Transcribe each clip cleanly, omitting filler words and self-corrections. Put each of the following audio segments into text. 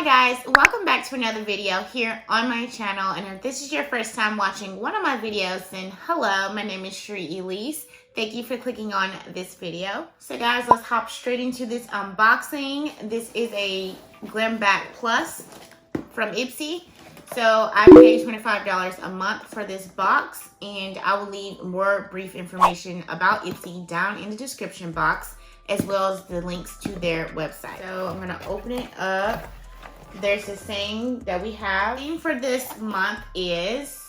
Hi guys, welcome back to another video here on my channel, and if this is your first time watching one of my videos, then hello, my name is Sheree Elise. Thank you for clicking on this video. So guys, let's hop straight into this unboxing. This is a Glam Bag Plus from Ipsy. So I paid $25 a month for this box, and I will leave more brief information about Ipsy down in the description box, as well as the links to their website. So I'm gonna open it up. There's this thing that we have. The theme for this month is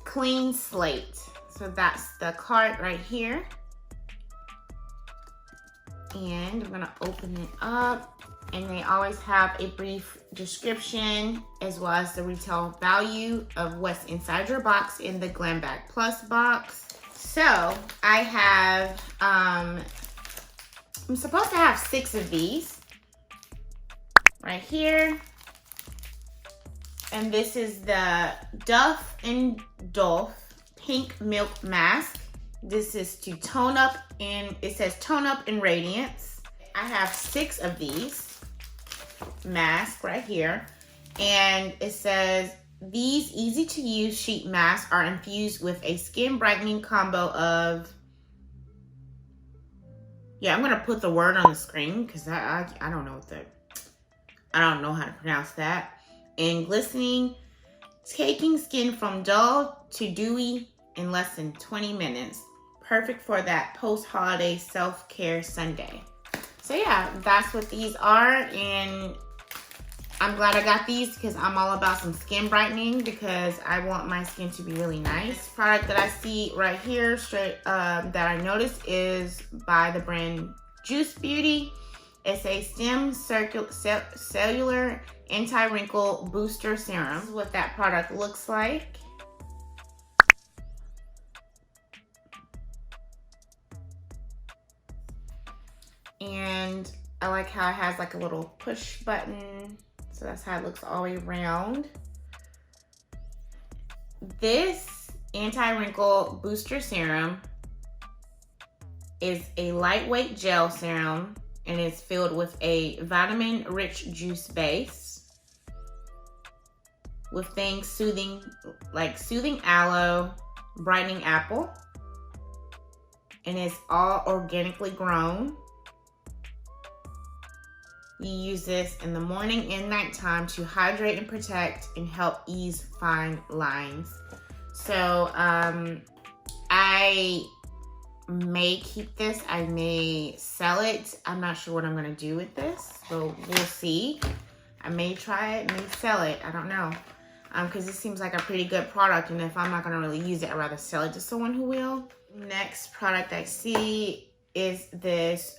clean slate. So that's the card right here. And I'm gonna open it up, and they always have a brief description as well as the retail value of what's inside your box in the Glam Bag Plus box. So I have, I'm supposed to have 6 of these right here. And this is the Duff and Dolph Pink Milk Mask. This is to tone up, and it says tone up and radiance. I have 6 of these masks right here. And it says, these easy to use sheet masks are infused with a skin brightening combo of, yeah, I'm gonna put the word on the screen because I don't know I don't know how to pronounce that. And glistening, taking skin from dull to dewy in less than 20 minutes. Perfect for that post-holiday self-care Sunday. So yeah, that's what these are, and I'm glad I got these because I'm all about some skin brightening because I want my skin to be really nice. This product that I see right here, that I noticed, is by the brand Juice Beauty. It's a stem cellular anti-wrinkle booster serum. This is what that product looks like. And I like how it has like a little push button. So that's how it looks all the way around. This anti-wrinkle booster serum is a lightweight gel serum, and it's filled with a vitamin-rich juice base with things soothing, like soothing aloe, brightening apple, and it's all organically grown. You use this in the morning and nighttime to hydrate and protect and help ease fine lines. So I may keep this, I may sell it. I'm not sure what I'm gonna do with this, so we'll see. I may try it, may sell it, I don't know. Because this seems like a pretty good product, and if I'm not gonna really use it, I'd rather sell it to someone who will. Next product I see is this.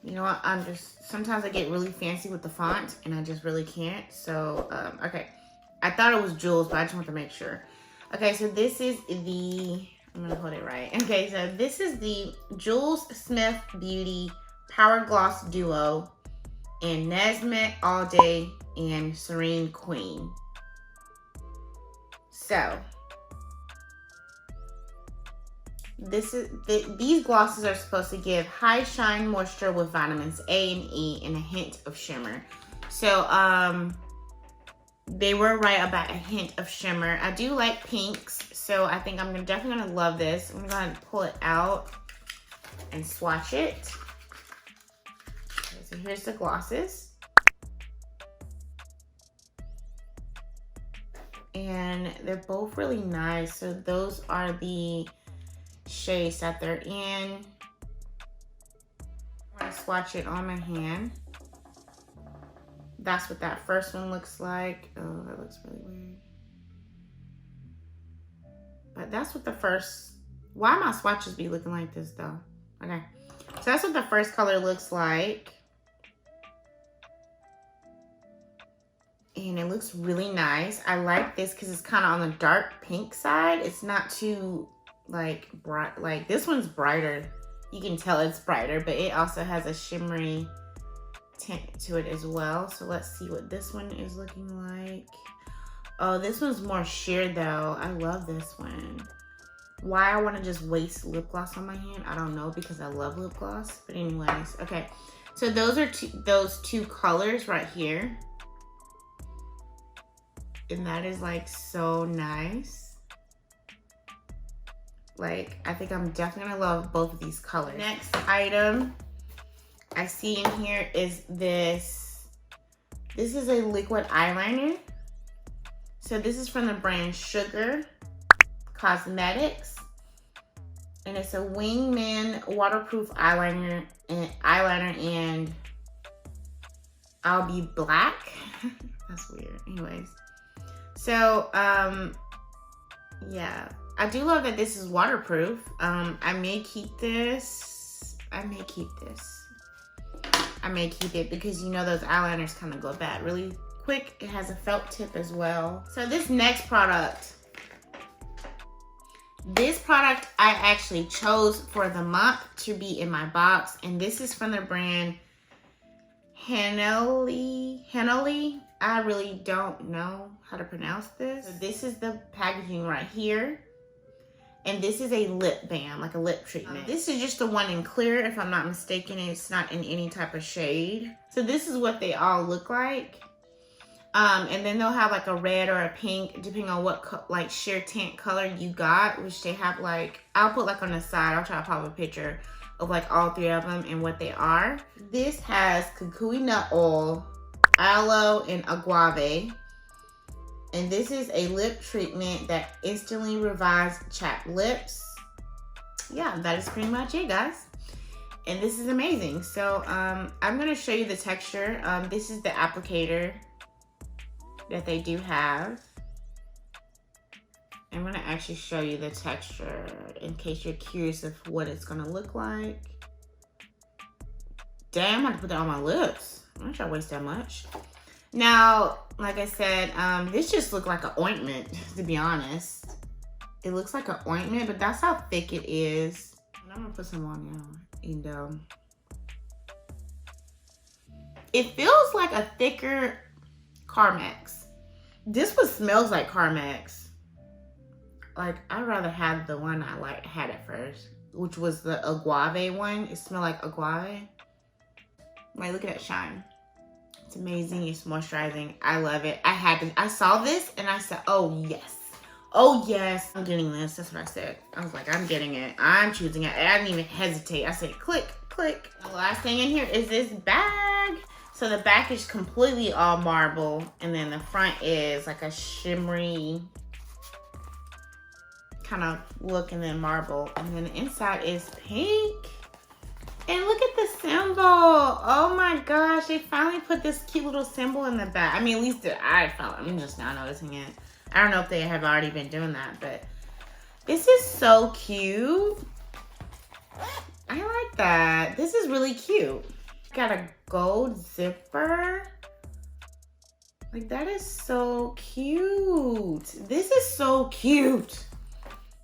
You know what, sometimes I get really fancy with the font, and I just really can't. So, okay. I thought it was Jules, but I just want to make sure. Okay, so this is the, I'm gonna hold it right. Okay, so this is the Jules Smith Beauty Power Gloss Duo in Nesmet All Day and Serene Queen. So, these glosses are supposed to give high shine moisture with vitamins A and E and a hint of shimmer. So, they were right about a hint of shimmer. I do like pinks, so I think I'm definitely gonna love this. I'm gonna pull it out and swatch it. Okay, so here's the glosses. And they're both really nice. So those are the shades that they're in. I'm gonna swatch it on my hand. That's what that first one looks like. Oh, that looks really weird. But that's what the first, why my swatches be looking like this though? Okay, so that's what the first color looks like. And it looks really nice. I like this because it's kind of on the dark pink side. It's not too like bright, like this one's brighter. You can tell it's brighter, but it also has a shimmery tint to it as well. So let's see what this one is looking like. Oh, this one's more sheer though. I love this one. Why I want to just waste lip gloss on my hand, I don't know, because I love lip gloss. But anyways, okay. So those are those two colors right here. And that is like so nice. Like, I think I'm definitely gonna love both of these colors. Next item I see in here is this. This is a liquid eyeliner. So this is from the brand Sugar Cosmetics. And it's a Wingman waterproof eyeliner and I'll be black. That's weird. Anyways. So, yeah. I do love that this is waterproof. I may keep this. I may keep it because you know those eyeliners kind of go bad really quick. It has a felt tip as well. So this next product. This product I actually chose for the month to be in my box. And this is from the brand Henley. I really don't know how to pronounce this. So this is the packaging right here. And this is a lip balm, like a lip treatment. This is just the one in clear, if I'm not mistaken. It's not in any type of shade. So this is what they all look like. And then they'll have like a red or a pink, depending on what like sheer tint color you got, which they have like, I'll put like on the side, I'll try to pop a picture of like all three of them and what they are. This has kukui nut oil, aloe, and agave. And this is a lip treatment that instantly revives chapped lips. Yeah, that is pretty much it, guys. And this is amazing. So I'm gonna show you the texture. This is the applicator that they do have. I'm gonna actually show you the texture in case you're curious of what it's gonna look like. Damn, I have to put that on my lips. I'm not trying to waste that much. Now, like I said, this just looked like an ointment, to be honest. It looks like an ointment, but that's how thick it is. And I'm gonna put some on now. And it feels like a thicker Carmex. This one smells like Carmex. Like, I'd rather have the one I had at first, which was the agave one. It smelled like agave. Like, look at that shine. It's amazing. It's moisturizing. I love it. I saw this and I said, oh yes. Oh yes, I'm getting this. That's what I said. I was like, I'm getting it. I'm choosing it. I didn't even hesitate. I said, click, click. The last thing in here is this bag. So the back is completely all marble, and then the front is like a shimmery kind of look, and then marble, and then the inside is pink. And look at the symbol. Oh my gosh, they finally put this cute little symbol in the back. I mean, at least I'm just now noticing it. I don't know if they have already been doing that, but this is so cute. I like that. This is really cute. Got a gold zipper. Like, that is so cute. This is so cute.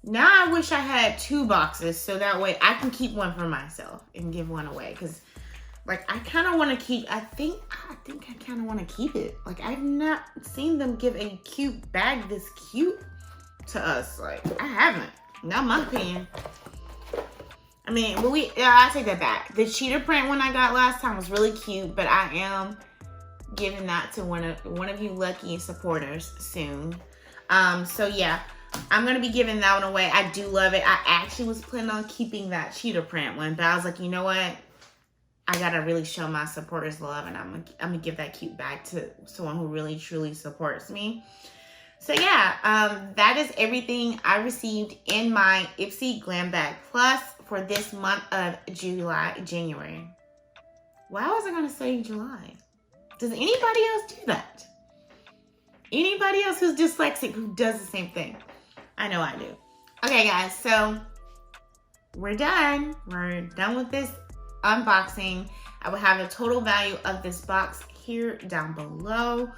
Now I wish I had 2 boxes so that way I can keep one for myself and give one away. Because, like, I kind of want to keep, I think I kind of want to keep it. Like, I've not seen them give a cute bag this cute to us. Like, I haven't. Not my opinion. I mean, but I take that back. The cheetah print one I got last time was really cute, but I am giving that to one of you lucky supporters soon. So yeah, I'm gonna be giving that one away. I do love it. I actually was planning on keeping that cheetah print one, but I was like, you know what? I gotta really show my supporters love, and I'm gonna give that cute bag to someone who really truly supports me. So yeah, that is everything I received in my Ipsy Glam Bag Plus for this month of January. Why was I gonna say July? Does anybody else do that? Anybody else who's dyslexic who does the same thing? I know I do. Okay guys, so we're done. We're done with this unboxing. I will have a total value of this box here down below.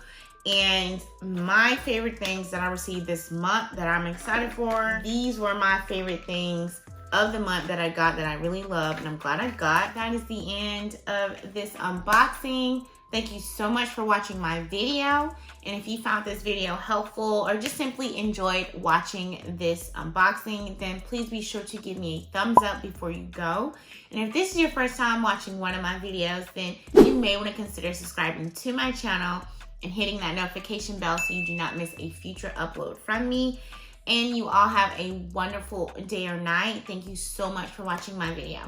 And my favorite things that I received this month that I'm excited for. These were my favorite things of the month that I got that I really love, and I'm glad I got. That is the end of this unboxing. Thank you so much for watching my video. And if you found this video helpful or just simply enjoyed watching this unboxing, then please be sure to give me a thumbs up before you go. And if this is your first time watching one of my videos, then you may want to consider subscribing to my channel and hitting that notification bell so you do not miss a future upload from me. And you all have a wonderful day or night. Thank you so much for watching my video.